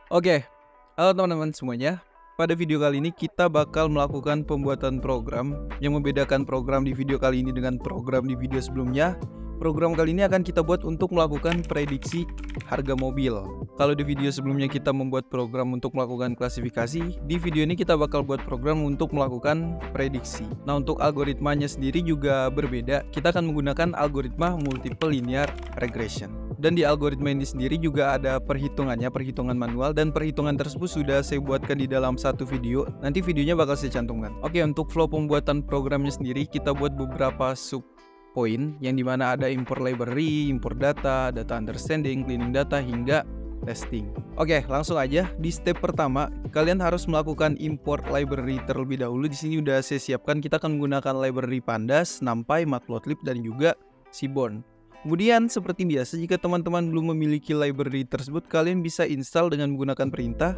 Oke, halo teman-teman semuanya. Pada video kali ini kita bakal melakukan pembuatan program. Yang membedakan program di video kali ini dengan program di video sebelumnya, program kali ini akan kita buat untuk melakukan prediksi harga mobil. Kalau di video sebelumnya kita membuat program untuk melakukan klasifikasi, di video ini kita bakal buat program untuk melakukan prediksi. Nah, untuk algoritmanya sendiri juga berbeda. Kita akan menggunakan algoritma multiple linear regression. Dan di algoritma ini sendiri juga ada perhitungannya, perhitungan manual, dan perhitungan tersebut sudah saya buatkan di dalam satu video. Nanti videonya bakal saya cantumkan. Oke, untuk flow pembuatan programnya sendiri kita buat beberapa sub poin yang dimana ada import library, import data, data understanding, cleaning data, hingga testing. Oke, langsung aja. Di step pertama, kalian harus melakukan import library terlebih dahulu. Di sini udah saya siapkan, kita akan menggunakan library Pandas, NumPy, Matplotlib, dan juga Seaborn. Kemudian seperti biasa, jika teman-teman belum memiliki library tersebut, kalian bisa install dengan menggunakan perintah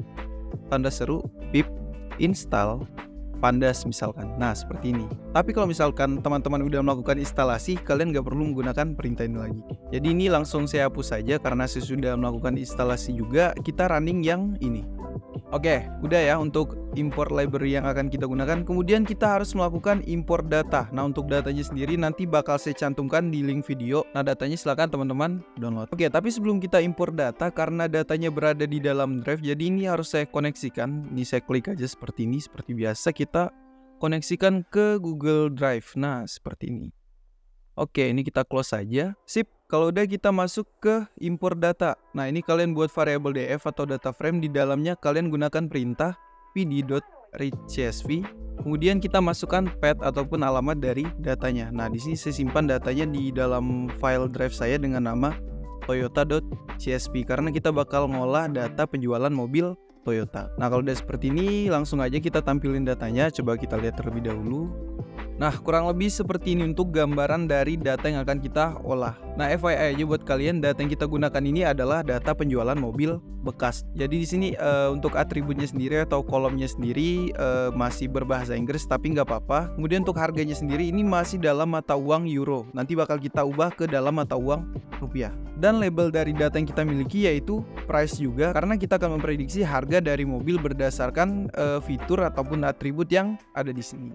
pandas seru pip install pandas misalkan. Nah, seperti ini. Tapi kalau misalkan teman-teman udah melakukan instalasi, kalian nggak perlu menggunakan perintah ini lagi. Jadi ini langsung saya hapus saja karena saya sudah melakukan instalasi juga. Kita running yang ini. Oke, udah ya untuk import library yang akan kita gunakan. Kemudian kita harus melakukan import data. Nah, untuk datanya sendiri nanti bakal saya cantumkan di link video. Nah, datanya silakan teman-teman download. Oke, tapi sebelum kita import data, karena datanya berada di dalam drive, jadi ini harus saya koneksikan. Ini saya klik aja seperti ini. Seperti biasa kita koneksikan ke Google Drive. Nah, seperti ini. Oke, ini kita close saja. Sip. Kalau udah kita masuk ke import data. Nah, ini kalian buat variabel df atau data frame, di dalamnya kalian gunakan perintah pd.readCSV. Kemudian kita masukkan path ataupun alamat dari datanya. Nah, di sini saya simpan datanya di dalam file drive saya dengan nama toyota.csv karena kita bakal ngolah data penjualan mobil Toyota. Nah, kalau udah seperti ini, langsung aja kita tampilin datanya. Coba kita lihat terlebih dahulu. Nah, kurang lebih seperti ini untuk gambaran dari data yang akan kita olah. Nah, FYI aja buat kalian, data yang kita gunakan ini adalah data penjualan mobil bekas. Jadi di sini untuk atributnya sendiri atau kolomnya sendiri masih berbahasa Inggris, tapi nggak apa-apa. Kemudian untuk harganya sendiri ini masih dalam mata uang euro. Nanti bakal kita ubah ke dalam mata uang rupiah. Dan label dari data yang kita miliki yaitu price juga, karena kita akan memprediksi harga dari mobil berdasarkan fitur ataupun atribut yang ada di sini.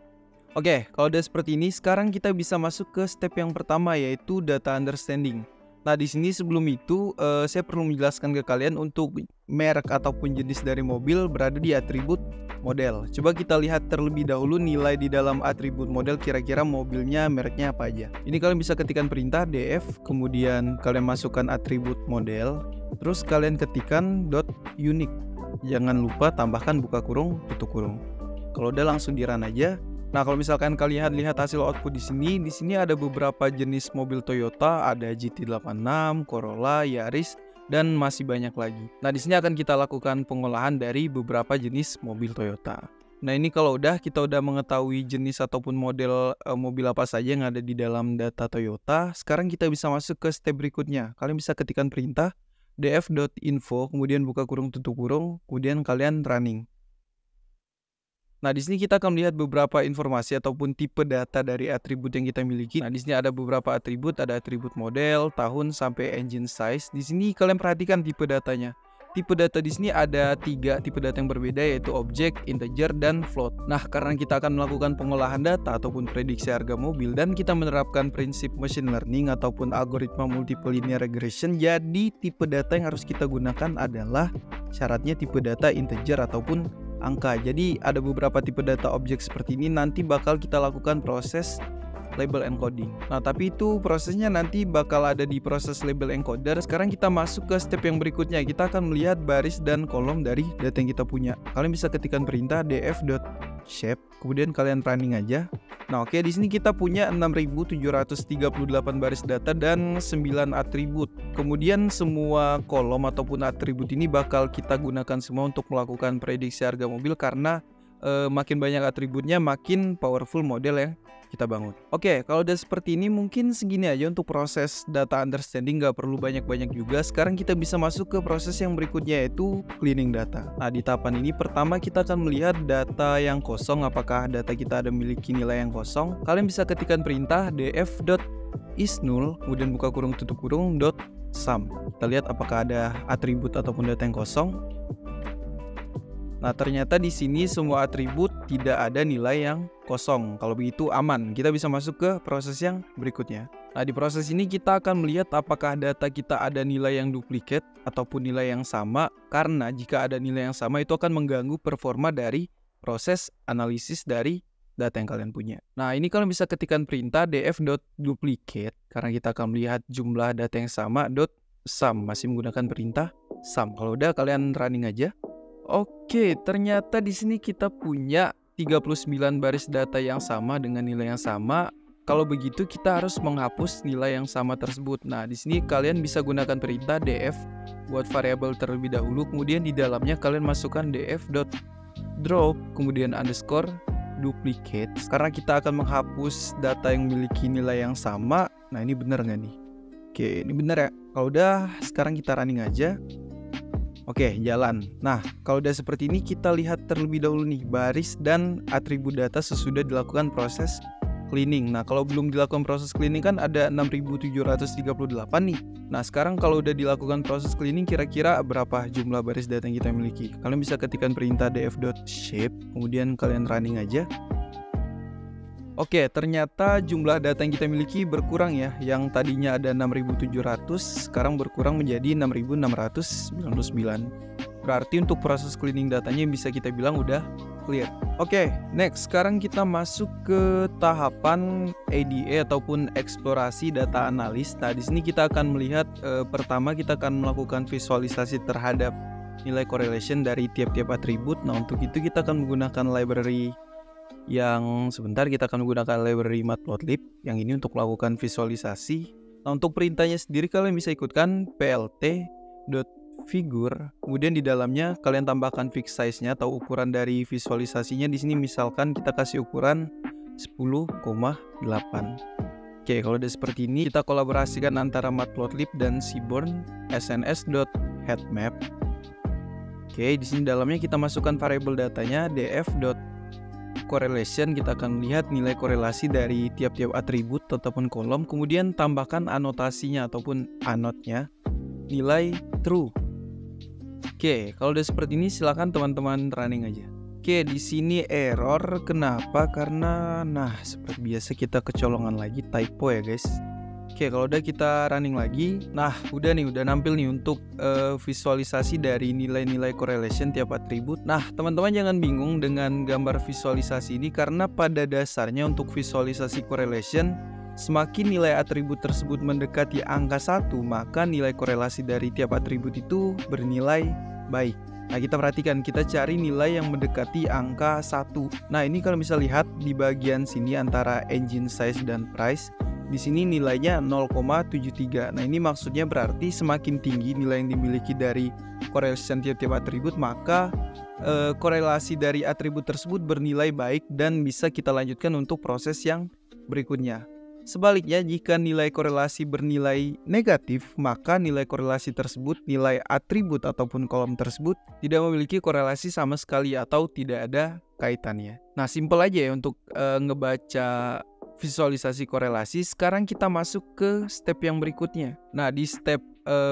Oke, kalau udah seperti ini, sekarang kita bisa masuk ke step yang pertama yaitu data understanding. Nah, di sini sebelum itu saya perlu menjelaskan ke kalian untuk merek ataupun jenis dari mobil berada di atribut model. Coba kita lihat terlebih dahulu nilai di dalam atribut model, kira-kira mobilnya mereknya apa aja. Ini kalian bisa ketikkan perintah df, kemudian kalian masukkan atribut model, terus kalian ketikkan .unique. Jangan lupa tambahkan buka kurung, tutup kurung. Kalau udah langsung di run aja. Nah, kalau misalkan kalian lihat hasil output di sini ada beberapa jenis mobil Toyota, ada GT86, Corolla, Yaris, dan masih banyak lagi. Nah, di sini akan kita lakukan pengolahan dari beberapa jenis mobil Toyota. Nah, ini kalau kita udah mengetahui jenis ataupun model mobil apa saja yang ada di dalam data Toyota, sekarang kita bisa masuk ke step berikutnya. Kalian bisa ketikkan perintah df.info, kemudian buka kurung tutup kurung, kemudian kalian running. Nah, di sini kita akan melihat beberapa informasi ataupun tipe data dari atribut yang kita miliki. Nah, di sini ada beberapa atribut, ada atribut model, tahun, sampai engine size. Di sini kalian perhatikan tipe datanya. Tipe data di sini ada 3 tipe data yang berbeda, yaitu objek, integer, dan float. Nah, karena kita akan melakukan pengolahan data ataupun prediksi harga mobil dan kita menerapkan prinsip machine learning ataupun algoritma multiple linear regression, jadi tipe data yang harus kita gunakan adalah syaratnya tipe data integer ataupun angka. Jadi ada beberapa tipe data objek seperti ini, nanti bakal kita lakukan proses label encoding. Nah, tapi itu prosesnya nanti bakal ada di proses label encoder. Sekarang kita masuk ke step yang berikutnya. Kita akan melihat baris dan kolom dari data yang kita punya. Kalian bisa ketikkan perintah df.shape, kemudian kalian running aja. Nah, oke, di sini kita punya 6.738 baris data dan 9 atribut. Kemudian semua kolom ataupun atribut ini bakal kita gunakan semua untuk melakukan prediksi harga mobil karena makin banyak atributnya makin powerful model yang kita bangun. Oke, kalau udah seperti ini mungkin segini aja untuk proses data understanding, nggak perlu banyak-banyak juga. Sekarang kita bisa masuk ke proses yang berikutnya yaitu cleaning data. Nah, di tahapan ini pertama kita akan melihat data yang kosong, apakah data kita ada memiliki nilai yang kosong. Kalian bisa ketikkan perintah df.isNull, kemudian buka kurung tutup kurung .sum. Kita lihat apakah ada atribut ataupun data yang kosong. Nah, ternyata di sini semua atribut tidak ada nilai yang kosong. Kalau begitu aman, kita bisa masuk ke proses yang berikutnya. Nah, di proses ini kita akan melihat apakah data kita ada nilai yang duplikat ataupun nilai yang sama, karena jika ada nilai yang sama itu akan mengganggu performa dari proses analisis dari data yang kalian punya. Nah, ini kalian bisa ketikkan perintah df.duplicate karena kita akan melihat jumlah data yang sama .sum, masih menggunakan perintah sum. Kalau udah kalian running aja. Oke, ternyata di sini kita punya 39 baris data yang sama dengan nilai yang sama. Kalau begitu kita harus menghapus nilai yang sama tersebut. Nah, di sini kalian bisa gunakan perintah df buat variabel terlebih dahulu, kemudian di dalamnya kalian masukkan df.drop kemudian underscore duplicate karena kita akan menghapus data yang memiliki nilai yang sama. Nah, ini benar nggak nih? Oke, ini benar ya. Kalau udah, sekarang kita running aja. Oke, jalan. Nah, kalau udah seperti ini kita lihat terlebih dahulu nih baris dan atribut data sesudah dilakukan proses cleaning. Nah, kalau belum dilakukan proses cleaning kan ada 6738 nih. Nah, sekarang kalau udah dilakukan proses cleaning kira-kira berapa jumlah baris data yang kita miliki? Kalian bisa ketikkan perintah df.shape, kemudian kalian running aja. Oke, ternyata jumlah data yang kita miliki berkurang ya. Yang tadinya ada 6700, sekarang berkurang menjadi 6699. Berarti untuk proses cleaning datanya bisa kita bilang udah clear. Oke, next. Sekarang kita masuk ke tahapan ADA ataupun eksplorasi data analis. Nah, di sini kita akan melihat pertama kita akan melakukan visualisasi terhadap nilai correlation dari tiap-tiap atribut. Nah, untuk itu kita akan menggunakan library yang sebentar kita akan menggunakan library matplotlib yang ini untuk melakukan visualisasi. Nah, untuk perintahnya sendiri kalian bisa ikutkan plt.figure, kemudian di dalamnya kalian tambahkan fixed size-nya atau ukuran dari visualisasinya. Di sini misalkan kita kasih ukuran 10,8. Oke, kalau udah seperti ini kita kolaborasikan antara matplotlib dan seaborn sns.headmap. Oke, di sini dalamnya kita masukkan variabel datanya df.correlation. Kita akan melihat nilai korelasi dari tiap-tiap atribut ataupun kolom, kemudian tambahkan anotasinya ataupun anotnya nilai true. Oke, kalau udah seperti ini silakan teman-teman running aja. Oke, di sini error. Kenapa? Karena seperti biasa kita kecolongan lagi typo ya guys. Oke, kalau udah kita running lagi. Nah, udah nampil nih untuk visualisasi dari nilai-nilai correlation tiap atribut. Nah, teman-teman jangan bingung dengan gambar visualisasi ini karena pada dasarnya untuk visualisasi correlation, semakin nilai atribut tersebut mendekati angka 1, maka nilai korelasi dari tiap atribut itu bernilai baik. Nah, kita perhatikan, kita cari nilai yang mendekati angka 1. Nah, ini kalau bisa lihat di bagian sini antara engine size dan price. Di sini nilainya 0,73. Nah, ini maksudnya berarti semakin tinggi nilai yang dimiliki dari correlation tiap-tiap atribut, maka korelasi dari atribut tersebut bernilai baik dan bisa kita lanjutkan untuk proses yang berikutnya. Sebaliknya, jika nilai korelasi bernilai negatif, maka nilai korelasi tersebut, nilai atribut ataupun kolom tersebut tidak memiliki korelasi sama sekali atau tidak ada kaitannya. Nah, simpel aja ya untuk ngebaca visualisasi korelasi. Sekarang kita masuk ke step yang berikutnya. Nah, di step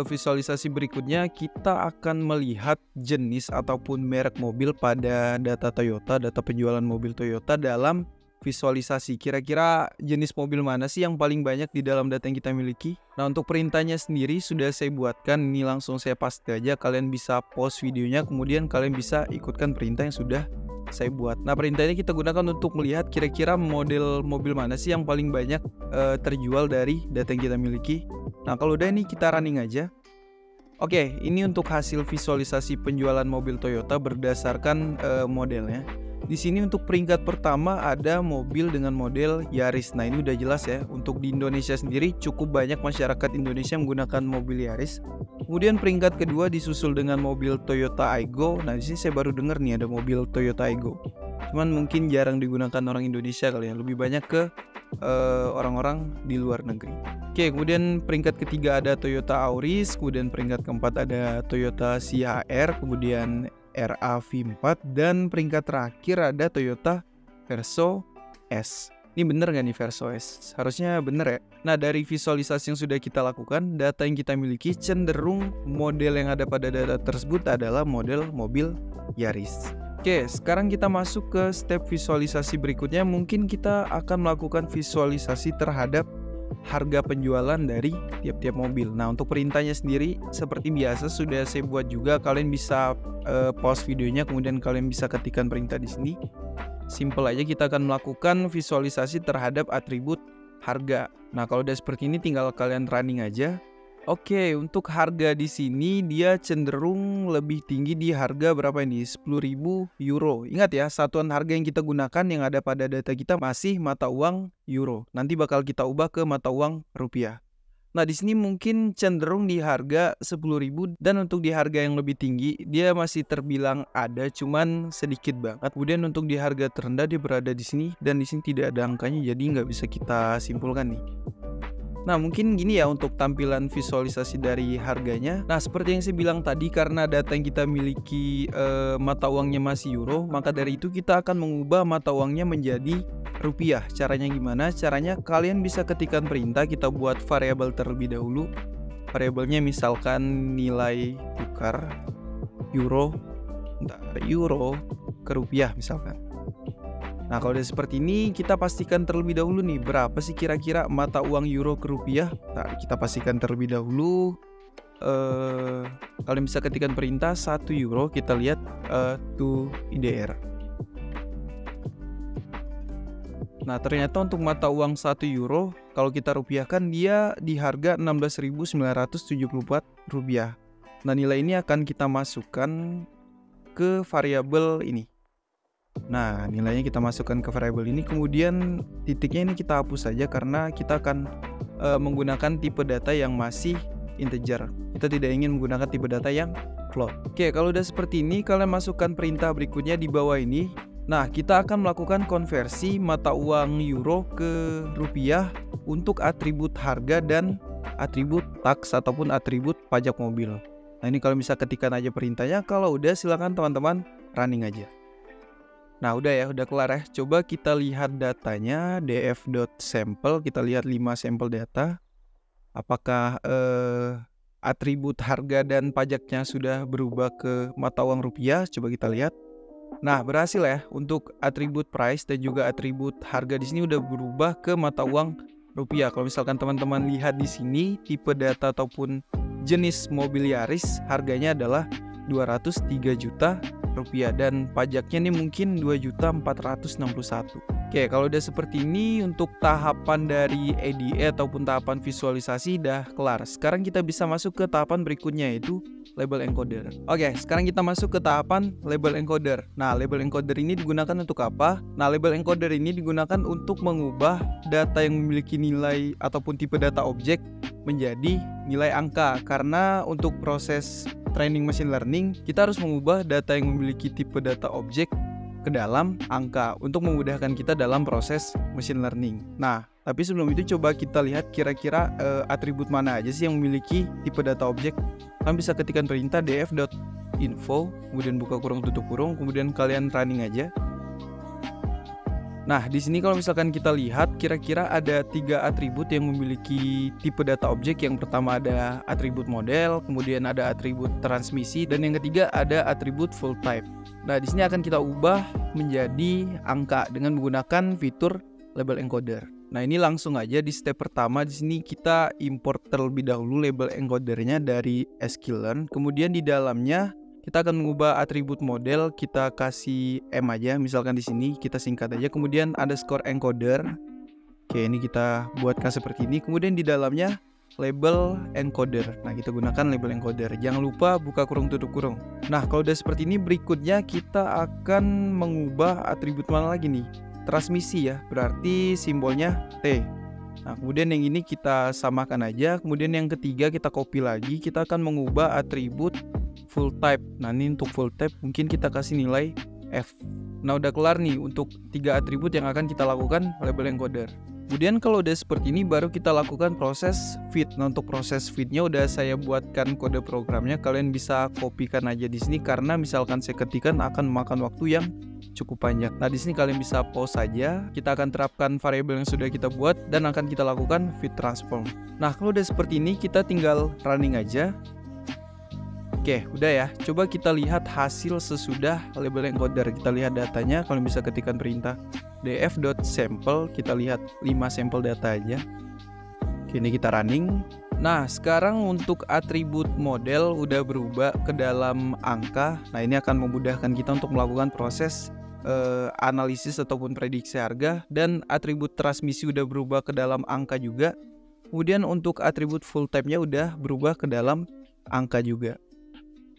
visualisasi berikutnya kita akan melihat jenis ataupun merek mobil pada data Toyota, data penjualan mobil Toyota dalam visualisasi. Kira-kira jenis mobil mana sih yang paling banyak di dalam data yang kita miliki? Nah, untuk perintahnya sendiri sudah saya buatkan. Ini langsung saya paste aja. Kalian bisa pause videonya, kemudian kalian bisa ikutkan perintah yang sudah saya buat. Nah, perintah ini kita gunakan untuk melihat kira-kira model mobil mana sih yang paling banyak terjual dari data yang kita miliki. Nah, kalau udah ini kita running aja. Oke, ini untuk hasil visualisasi penjualan mobil Toyota berdasarkan modelnya. Di sini untuk peringkat pertama ada mobil dengan model Yaris. Nah, ini udah jelas ya. Untuk di Indonesia sendiri cukup banyak masyarakat Indonesia menggunakan mobil Yaris. Kemudian peringkat kedua disusul dengan mobil Toyota Aygo. Nah, di sini saya baru dengar nih ada mobil Toyota Aygo. Cuman mungkin jarang digunakan orang Indonesia kali ya. Lebih banyak ke orang-orang di luar negeri. Oke, kemudian peringkat ketiga ada Toyota Auris. Kemudian peringkat keempat ada Toyota CHR. Kemudian RAV4, dan peringkat terakhir ada Toyota Verso S. Ini bener nggak nih Verso S? Harusnya bener ya. Nah, dari visualisasi yang sudah kita lakukan, data yang kita miliki cenderung model yang ada pada data tersebut adalah model mobil Yaris. Oke, sekarang kita masuk ke step visualisasi berikutnya. Mungkin kita akan melakukan visualisasi terhadap harga penjualan dari tiap-tiap mobil. Nah, untuk perintahnya sendiri seperti biasa sudah saya buat juga. Kalian bisa pause videonya, kemudian kalian bisa ketikkan perintah di sini. Simple aja, kita akan melakukan visualisasi terhadap atribut harga. Nah, kalau udah seperti ini tinggal kalian running aja. Oke, untuk harga di sini dia cenderung lebih tinggi di harga berapa ini? 10.000 euro. Ingat ya, satuan harga yang kita gunakan yang ada pada data kita masih mata uang euro. Nanti bakal kita ubah ke mata uang rupiah. Nah, di sini mungkin cenderung di harga 10.000, dan untuk di harga yang lebih tinggi dia masih terbilang ada, cuman sedikit banget. Kemudian untuk di harga terendah dia berada di sini, dan di sini tidak ada angkanya, jadi nggak bisa kita simpulkan nih. Nah, mungkin gini ya untuk tampilan visualisasi dari harganya. Nah, seperti yang saya bilang tadi, karena data yang kita miliki mata uangnya masih euro, maka dari itu kita akan mengubah mata uangnya menjadi rupiah. Caranya gimana? Caranya kalian bisa ketikkan perintah, kita buat variabel terlebih dahulu. Variabelnya misalkan nilai tukar euro ke rupiah misalkan. Nah, kalau udah seperti ini, kita pastikan terlebih dahulu nih, berapa sih kira-kira mata uang euro ke rupiah. Nah, kita pastikan terlebih dahulu. Kalian bisa ketikkan perintah 1 euro, kita lihat to IDR. Nah, ternyata untuk mata uang 1 euro, kalau kita rupiahkan dia di harga 16.974 rupiah. Nah, nilai ini akan kita masukkan ke variabel ini. Nah, nilainya kita masukkan ke variabel ini, kemudian titiknya ini kita hapus saja karena kita akan menggunakan tipe data yang masih integer. Kita tidak ingin menggunakan tipe data yang float. Oke, kalau udah seperti ini, kalian masukkan perintah berikutnya di bawah ini. Nah, kita akan melakukan konversi mata uang euro ke rupiah untuk atribut harga dan atribut tax ataupun atribut pajak mobil. Nah, ini kalian bisa ketikkan aja perintahnya. Kalau udah, silakan teman-teman running aja. Nah, udah ya, udah kelar ya. Coba kita lihat datanya, df.sample, kita lihat 5 sampel data. Apakah atribut harga dan pajaknya sudah berubah ke mata uang rupiah? Coba kita lihat. Nah, berhasil ya. Untuk atribut price dan juga atribut harga di sini udah berubah ke mata uang rupiah. Kalau misalkan teman-teman lihat di sini, tipe data ataupun jenis mobil Yaris harganya adalah 203 juta rupiah dan pajaknya nih mungkin 2.461.000. Oke, kalau udah seperti ini untuk tahapan dari EDA ataupun tahapan visualisasi udah kelar. Sekarang kita bisa masuk ke tahapan berikutnya, yaitu label encoder. Oke, sekarang kita masuk ke tahapan label encoder. Nah, label encoder ini digunakan untuk apa? Nah, label encoder ini digunakan untuk mengubah data yang memiliki nilai ataupun tipe data objek menjadi nilai angka. Karena untuk proses training machine learning, kita harus mengubah data yang memiliki tipe data objek ke dalam angka untuk memudahkan kita dalam proses machine learning. Nah, tapi sebelum itu coba kita lihat kira-kira atribut mana aja sih yang memiliki tipe data objek. Kalian bisa ketikkan perintah df.info, kemudian buka kurung tutup kurung, kemudian kalian running aja. Nah, di sini kalau misalkan kita lihat kira-kira ada 3 atribut yang memiliki tipe data objek. Yang pertama ada atribut model, kemudian ada atribut transmisi, dan yang ketiga ada atribut full type. Nah, di sini akan kita ubah menjadi angka dengan menggunakan fitur label encoder. Nah, ini langsung aja di step pertama. Di sini kita import terlebih dahulu label encodernya dari sklearn. Kemudian di dalamnya kita akan mengubah atribut model, kita kasih M aja, misalkan di sini kita singkat aja, kemudian underscore encoder. Oke, ini kita buatkan seperti ini. Kemudian di dalamnya label encoder. Nah, kita gunakan label encoder. Jangan lupa buka kurung tutup kurung. Nah, kalau udah seperti ini, berikutnya kita akan mengubah atribut mana lagi nih? Transmisi ya, berarti simbolnya T. Nah, kemudian yang ini kita samakan aja. Kemudian yang ketiga kita copy lagi, kita akan mengubah atribut full type. Nah, ini untuk full type mungkin kita kasih nilai F. Nah, udah kelar nih untuk 3 atribut yang akan kita lakukan label encoder. Kemudian kalau udah seperti ini baru kita lakukan proses feed. Nah, untuk proses feednya udah saya buatkan kode programnya. Kalian bisa kopikan aja di sini karena misalkan saya ketikkan akan memakan waktu yang cukup panjang. Nah, di sini kalian bisa pause saja. Kita akan terapkan variabel yang sudah kita buat dan akan kita lakukan feed transform. Nah, kalau udah seperti ini kita tinggal running aja. Oke, udah ya. Coba kita lihat hasil sesudah label encoder. Kita lihat datanya, kalau bisa ketikkan perintah df.sample, kita lihat 5 sampel data aja. Oke, ini kita running. Nah, sekarang untuk atribut model udah berubah ke dalam angka. Nah, ini akan memudahkan kita untuk melakukan proses analisis ataupun prediksi harga. Dan atribut transmisi udah berubah ke dalam angka juga. Kemudian untuk atribut full type-nya udah berubah ke dalam angka juga.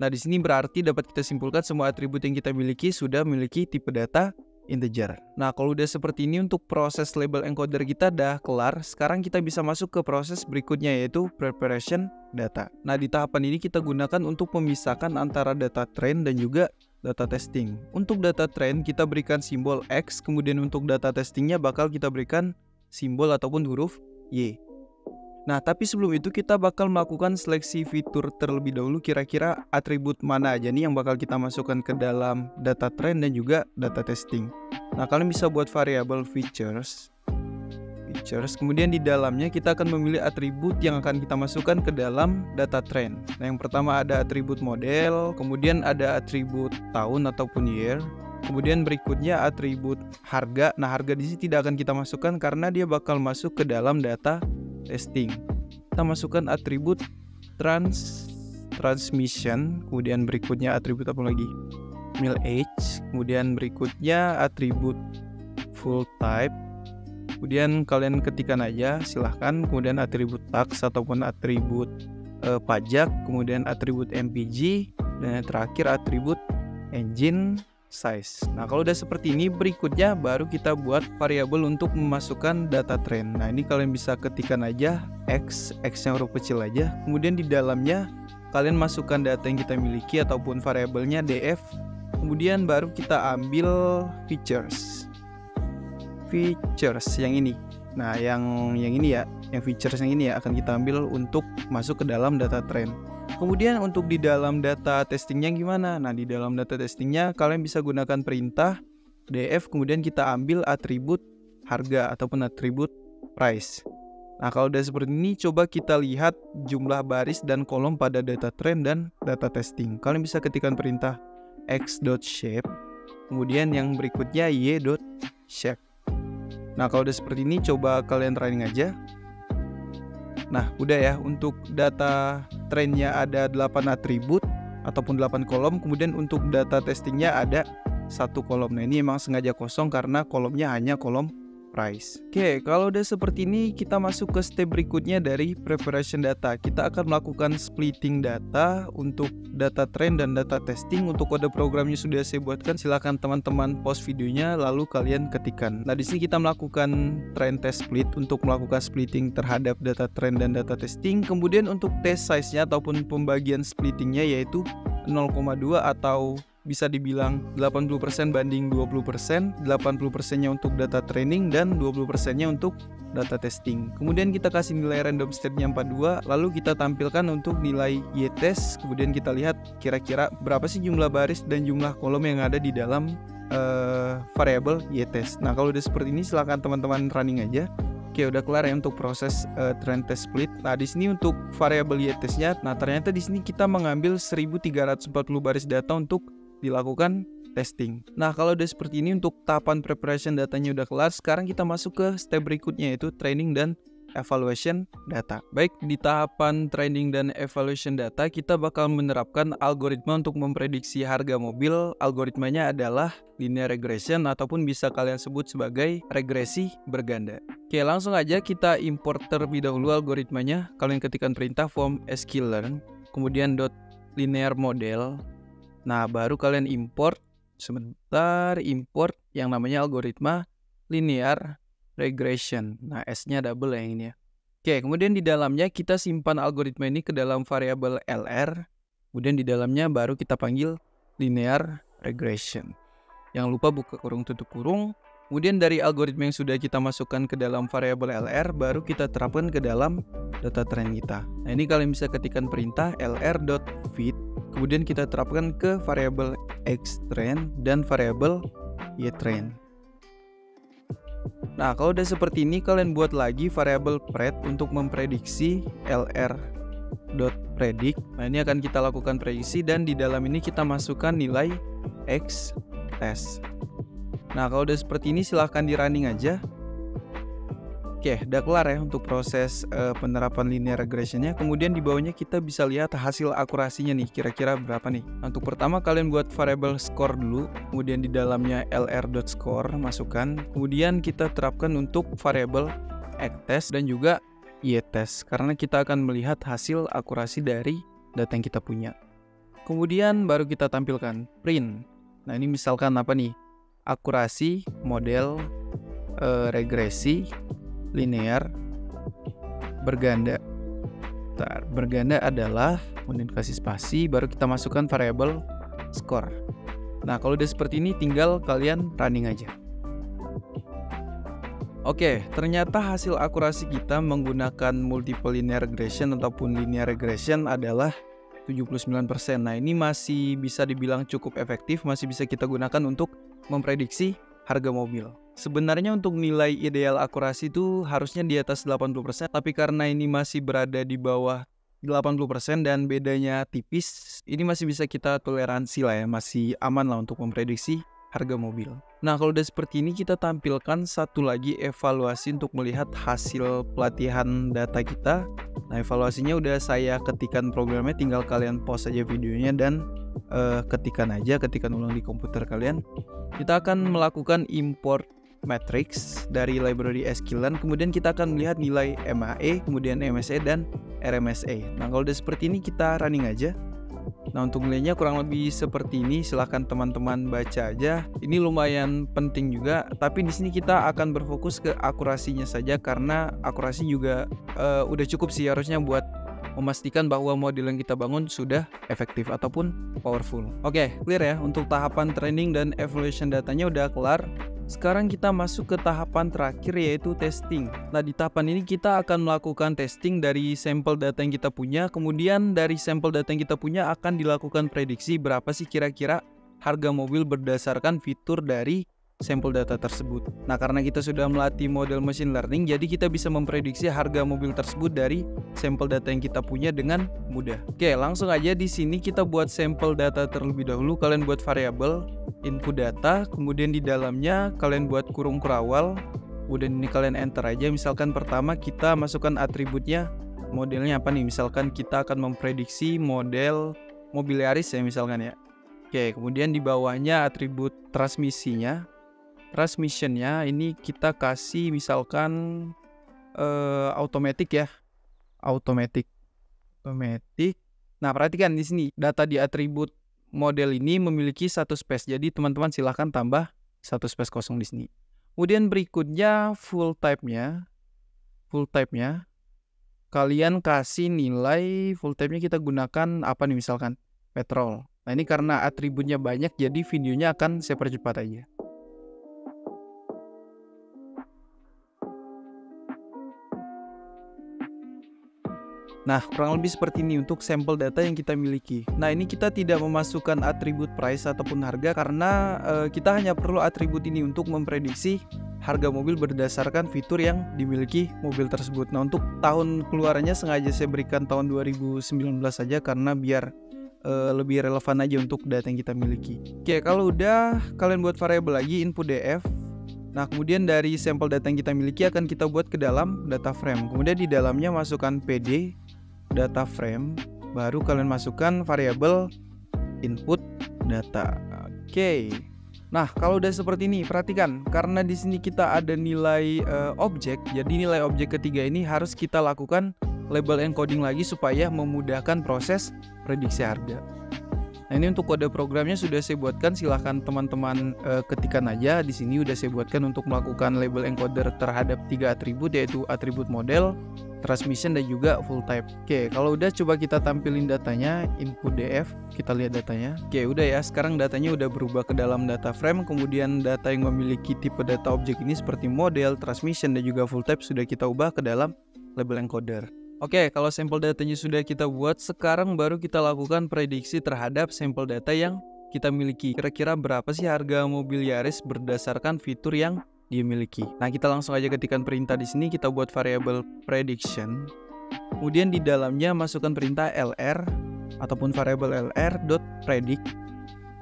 Nah, di sini berarti dapat kita simpulkan semua atribut yang kita miliki sudah memiliki tipe data integer. Nah, kalau udah seperti ini untuk proses label encoder kita udah kelar. Sekarang kita bisa masuk ke proses berikutnya, yaitu preparation data. Nah, di tahapan ini kita gunakan untuk memisahkan antara data train dan juga data testing. Untuk data train kita berikan simbol X, kemudian untuk data testingnya bakal kita berikan simbol ataupun huruf Y. Nah, tapi sebelum itu kita bakal melakukan seleksi fitur terlebih dahulu, kira-kira atribut mana aja nih yang bakal kita masukkan ke dalam data train dan juga data testing. Nah, kalian bisa buat variabel features, kemudian di dalamnya kita akan memilih atribut yang akan kita masukkan ke dalam data train. Nah, yang pertama ada atribut model, kemudian ada atribut tahun ataupun year, kemudian berikutnya atribut harga. Nah, harga di sini tidak akan kita masukkan karena dia bakal masuk ke dalam data testing. Kita masukkan atribut transmission, kemudian berikutnya atribut apa lagi? Mil age, kemudian berikutnya atribut full type. Kemudian kalian ketikkan aja silahkan, kemudian atribut tax ataupun atribut pajak, kemudian atribut MPG, dan yang terakhir atribut engine size. Nah, kalau udah seperti ini, berikutnya baru kita buat variabel untuk memasukkan data train. Nah, ini kalian bisa ketikkan aja X yang huruf kecil aja. Kemudian di dalamnya kalian masukkan data yang kita miliki ataupun variabelnya df. Kemudian baru kita ambil features yang ini. Nah, yang ini ya, yang features yang ini ya akan kita ambil untuk masuk ke dalam data train. Kemudian untuk di dalam data testingnya gimana? Nah, di dalam data testingnya kalian bisa gunakan perintah df, kemudian kita ambil atribut harga ataupun atribut price. Nah, kalau udah seperti ini, coba kita lihat jumlah baris dan kolom pada data train dan data testing. Kalian bisa ketikkan perintah x.shape, kemudian yang berikutnya y.shape. Nah, kalau udah seperti ini, coba kalian running aja. Nah, udah ya, untuk data trainnya ada 8 atribut ataupun 8 kolom, kemudian untuk data testingnya ada 1 kolom. Nah, ini emang sengaja kosong karena kolomnya hanya kolom price. Oke, kalau udah seperti ini, kita masuk ke step berikutnya dari preparation data. Kita akan melakukan splitting data untuk data train dan data testing. Untuk kode programnya sudah saya buatkan, silahkan teman-teman pause videonya lalu kalian ketikkan. Nah, di sini kita melakukan train test split untuk melakukan splitting terhadap data train dan data testing. Kemudian untuk test size-nya ataupun pembagian splittingnya yaitu 0,2 atau bisa dibilang 80% banding 20%, 80%-nya untuk data training dan 20%-nya untuk data testing. Kemudian kita kasih nilai random state-nya 42, lalu kita tampilkan untuk nilai y-test, kemudian kita lihat kira-kira berapa sih jumlah baris dan jumlah kolom yang ada di dalam variabel y-test. Nah, kalau udah seperti ini silahkan teman-teman running aja. Oke, udah kelar ya untuk proses train test split. Nah, di sini untuk variabel y-test-nya, nah ternyata di sini kita mengambil 1340 baris data untuk dilakukan testing. Nah, kalau udah seperti ini untuk tahapan preparation datanya udah kelar, sekarang kita masuk ke step berikutnya yaitu training dan evaluation data. Baik, di tahapan training dan evaluation data kita bakal menerapkan algoritma untuk memprediksi harga mobil. Algoritmanya adalah linear regression ataupun bisa kalian sebut sebagai regresi berganda. Oke, langsung aja kita import terlebih dahulu algoritmanya. Kalian ketikkan perintah from sklearn, kemudian .linear model. Nah, baru kalian import import yang namanya algoritma linear regression. Nah, S-nya double yang ini ya. Oke, kemudian di dalamnya kita simpan algoritma ini ke dalam variabel LR. Kemudian di dalamnya baru kita panggil linear regression. Jangan lupa buka kurung tutup kurung. Kemudian dari algoritma yang sudah kita masukkan ke dalam variabel LR, baru kita terapkan ke dalam data train kita. Nah, ini kalian bisa ketikkan perintah lr.fit. Kemudian kita terapkan ke variabel xtrain dan variabel ytrain. Nah, kalau udah seperti ini, kalian buat lagi variabel pred untuk memprediksi LR .predict. Nah, ini akan kita lakukan prediksi dan di dalam ini kita masukkan nilai X test. Nah, kalau udah seperti ini silahkan di running aja. Oke, udah kelar ya untuk proses penerapan linear regressionnya. Kemudian di bawahnya kita bisa lihat hasil akurasinya nih, kira-kira berapa nih. Untuk pertama kalian buat variable score dulu, kemudian di dalamnya lr.score masukkan. Kemudian kita terapkan untuk variable x-test dan juga y-test, karena kita akan melihat hasil akurasi dari data yang kita punya. Kemudian baru kita tampilkan print. Nah, ini misalkan apa nih? Akurasi model regresi linear berganda. Berganda adalah, kemudian kasih spasi, baru kita masukkan variable score. Nah, kalau udah seperti ini tinggal kalian running aja. Oke, ternyata hasil akurasi kita menggunakan multiple linear regression ataupun linear regression adalah 79%. Nah, ini masih bisa dibilang cukup efektif, masih bisa kita gunakan untuk memprediksi harga mobil. Sebenarnya untuk nilai ideal akurasi itu harusnya di atas 80%, tapi karena ini masih berada di bawah 80% dan bedanya tipis, ini masih bisa kita toleransi lah ya, masih aman lah untuk memprediksi harga mobil. Nah, kalau udah seperti ini kita tampilkan satu lagi evaluasi untuk melihat hasil pelatihan data kita. Nah, evaluasinya udah saya ketikkan programnya, tinggal kalian pause aja videonya dan ketikkan ulang di komputer kalian. Kita akan melakukan import matrix dari library sklearn, kemudian kita akan melihat nilai MAE, kemudian MSE dan RMSE. Nah, kalau udah seperti ini kita running aja. Nah, untuk nilainya kurang lebih seperti ini, silahkan teman-teman baca aja. Ini lumayan penting juga, tapi di sini kita akan berfokus ke akurasinya saja karena akurasi juga udah cukup sih harusnya buat memastikan bahwa model yang kita bangun sudah efektif ataupun powerful. Oke, clear ya untuk tahapan training dan evaluation datanya udah kelar. Sekarang kita masuk ke tahapan terakhir yaitu testing. Nah, di tahapan ini kita akan melakukan testing dari sampel data yang kita punya. Kemudian dari sampel data yang kita punya akan dilakukan prediksi berapa sih kira-kira harga mobil berdasarkan fitur dari sampel data tersebut. Nah, karena kita sudah melatih model machine learning, jadi kita bisa memprediksi harga mobil tersebut dari sampel data yang kita punya dengan mudah. Oke, langsung aja di sini kita buat sampel data terlebih dahulu. Kalian buat variabel input data, kemudian di dalamnya kalian buat kurung kurawal. Kemudian ini kalian enter aja. Misalkan pertama kita masukkan atributnya, modelnya apa nih? Misalkan kita akan memprediksi model mobil Yaris ya misalkan ya. Oke, kemudian di bawahnya atribut transmisinya. Transmissionnya ini kita kasih misalkan automatic ya, automatic. Nah, perhatikan di sini data di atribut model ini memiliki satu space, jadi teman-teman silahkan tambah satu space kosong di sini. Kemudian berikutnya full type-nya kalian kasih nilai full type-nya kita gunakan apa nih misalkan petrol. Nah, ini karena atributnya banyak jadi videonya akan saya percepat aja. Nah, kurang lebih seperti ini untuk sampel data yang kita miliki. Nah, ini kita tidak memasukkan atribut price ataupun harga karena kita hanya perlu atribut ini untuk memprediksi harga mobil berdasarkan fitur yang dimiliki mobil tersebut. Nah, untuk tahun keluarannya sengaja saya berikan tahun 2019 saja karena biar lebih relevan aja untuk data yang kita miliki. Oke, kalau udah kalian buat variabel lagi input df. Nah, kemudian dari sampel data yang kita miliki akan kita buat ke dalam data frame. Kemudian di dalamnya masukkan pd data frame, baru kalian masukkan variabel input data. Oke. Nah, kalau udah seperti ini, perhatikan karena di sini kita ada nilai objek, jadi nilai objek ketiga ini harus kita lakukan label encoding lagi supaya memudahkan proses prediksi harga. Nah, ini untuk kode programnya sudah saya buatkan, silahkan teman-teman ketikkan aja. Di sini udah saya buatkan untuk melakukan label encoder terhadap 3 atribut, yaitu atribut model, transmission, dan juga full type. Oke, kalau udah coba kita tampilin datanya, input df, kita lihat datanya. Oke, udah ya, sekarang datanya udah berubah ke dalam data frame, kemudian data yang memiliki tipe data objek ini seperti model, transmission, dan juga full type sudah kita ubah ke dalam label encoder. Oke, kalau sampel datanya sudah kita buat, sekarang baru kita lakukan prediksi terhadap sampel data yang kita miliki. Kira-kira berapa sih harga mobil Yaris berdasarkan fitur yang dia miliki. Nah, kita langsung aja ketikkan perintah di sini, kita buat variabel prediction. Kemudian di dalamnya masukkan perintah lr ataupun variabel lr.predict.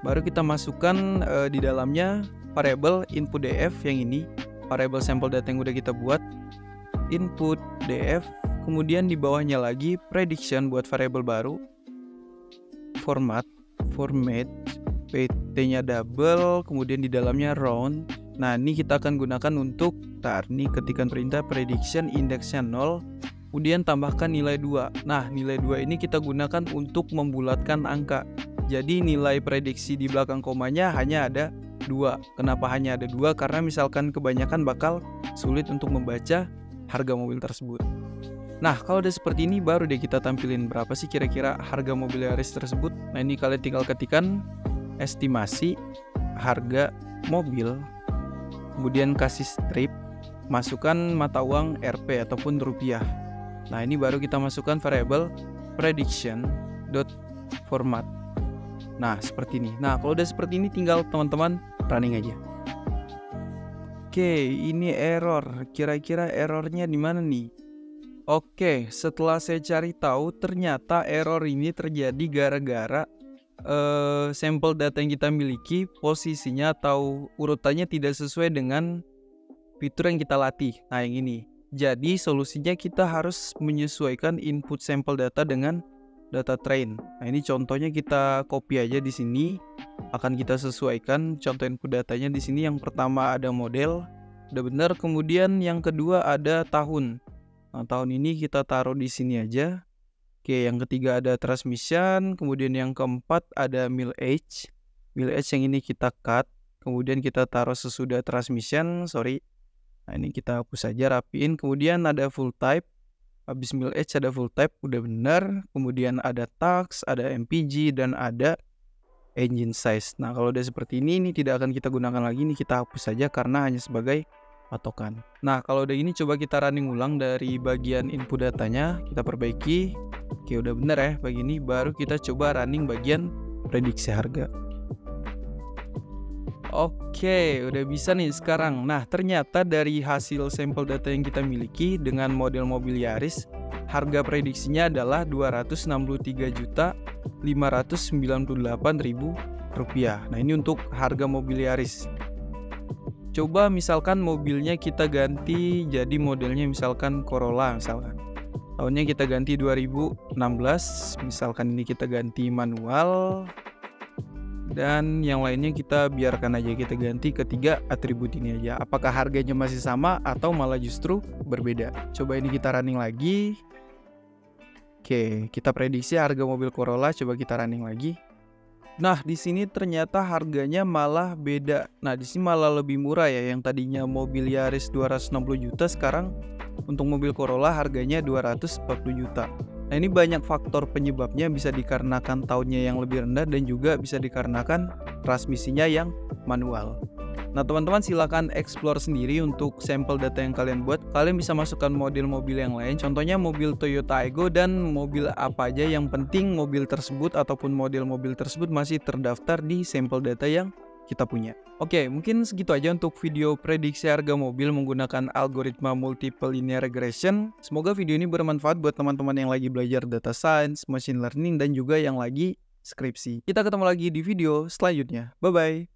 Baru kita masukkan di dalamnya variabel input df yang ini, variabel sampel data yang udah kita buat, input df. Kemudian di bawahnya lagi prediction buat variabel baru, format pt-nya double, kemudian di dalamnya round. Nah, ini kita akan gunakan untuk nih ketikan perintah prediction indeksnya 0, kemudian tambahkan nilai 2. Nah, nilai 2 ini kita gunakan untuk membulatkan angka. Jadi nilai prediksi di belakang komanya hanya ada 2. Kenapa hanya ada 2? Karena misalkan kebanyakan bakal sulit untuk membaca harga mobil tersebut. Nah, kalau udah seperti ini baru deh kita tampilin berapa sih kira-kira harga mobil Yaris tersebut. Nah, ini kalian tinggal ketikkan estimasi harga mobil, kemudian kasih strip, masukkan mata uang Rp ataupun rupiah. Nah, ini baru kita masukkan variabel prediction.format. Nah, seperti ini. Nah, kalau udah seperti ini tinggal teman-teman running aja. Oke, ini error. Kira-kira errornya di mana nih? Oke, setelah saya cari tahu ternyata error ini terjadi gara-gara sampel data yang kita miliki posisinya atau urutannya tidak sesuai dengan fitur yang kita latih. Nah, yang ini. Jadi solusinya kita harus menyesuaikan input sampel data dengan data train. Nah, ini contohnya kita copy aja di sini. Akan kita sesuaikan contoh input datanya di sini. Yang pertama ada model, udah benar. Kemudian yang kedua ada tahun. Nah, tahun ini kita taruh di sini aja. Oke, yang ketiga ada transmission, kemudian yang keempat ada mil age. Mil age yang ini kita cut, kemudian kita taruh sesudah transmission, Nah, ini kita hapus saja, rapiin. Kemudian ada full type. Habis mil age ada full type, udah benar. Kemudian ada tax, ada MPG, dan ada engine size. Nah, kalau udah seperti ini tidak akan kita gunakan lagi. Ini kita hapus saja karena hanya sebagai patokan. Nah, kalau udah ini coba kita running ulang dari bagian input datanya, kita perbaiki. Oke, udah bener ya bagian ini. Baru kita coba running bagian prediksi harga. Oke, udah bisa nih sekarang. Nah, ternyata dari hasil sampel data yang kita miliki dengan model mobil Yaris, harga prediksinya adalah Rp263.598.000. Nah, ini untuk harga mobil Yaris. Coba misalkan mobilnya kita ganti jadi modelnya misalkan Corolla misalkan. Tahunnya kita ganti 2016, misalkan ini kita ganti manual. Dan yang lainnya kita biarkan aja, kita ganti ketiga atribut ini aja. Apakah harganya masih sama atau malah justru berbeda? Coba ini kita running lagi. Oke, kita prediksi harga mobil Corolla, coba kita running lagi. Nah, di sini ternyata harganya malah beda. Nah, di sini malah lebih murah ya. Yang tadinya mobil Yaris 260 juta, sekarang untuk mobil Corolla harganya 240 juta. Nah, ini banyak faktor penyebabnya, bisa dikarenakan tahunnya yang lebih rendah dan juga bisa dikarenakan transmisinya yang manual. Nah, teman-teman silakan explore sendiri untuk sampel data yang kalian buat. Kalian bisa masukkan model mobil yang lain, contohnya mobil Toyota Aygo dan mobil apa aja. Yang penting mobil tersebut ataupun model mobil tersebut masih terdaftar di sampel data yang kita punya. Oke, mungkin segitu aja untuk video prediksi harga mobil menggunakan algoritma multiple linear regression. Semoga video ini bermanfaat buat teman-teman yang lagi belajar data science, machine learning, dan juga yang lagi skripsi. Kita ketemu lagi di video selanjutnya. Bye-bye.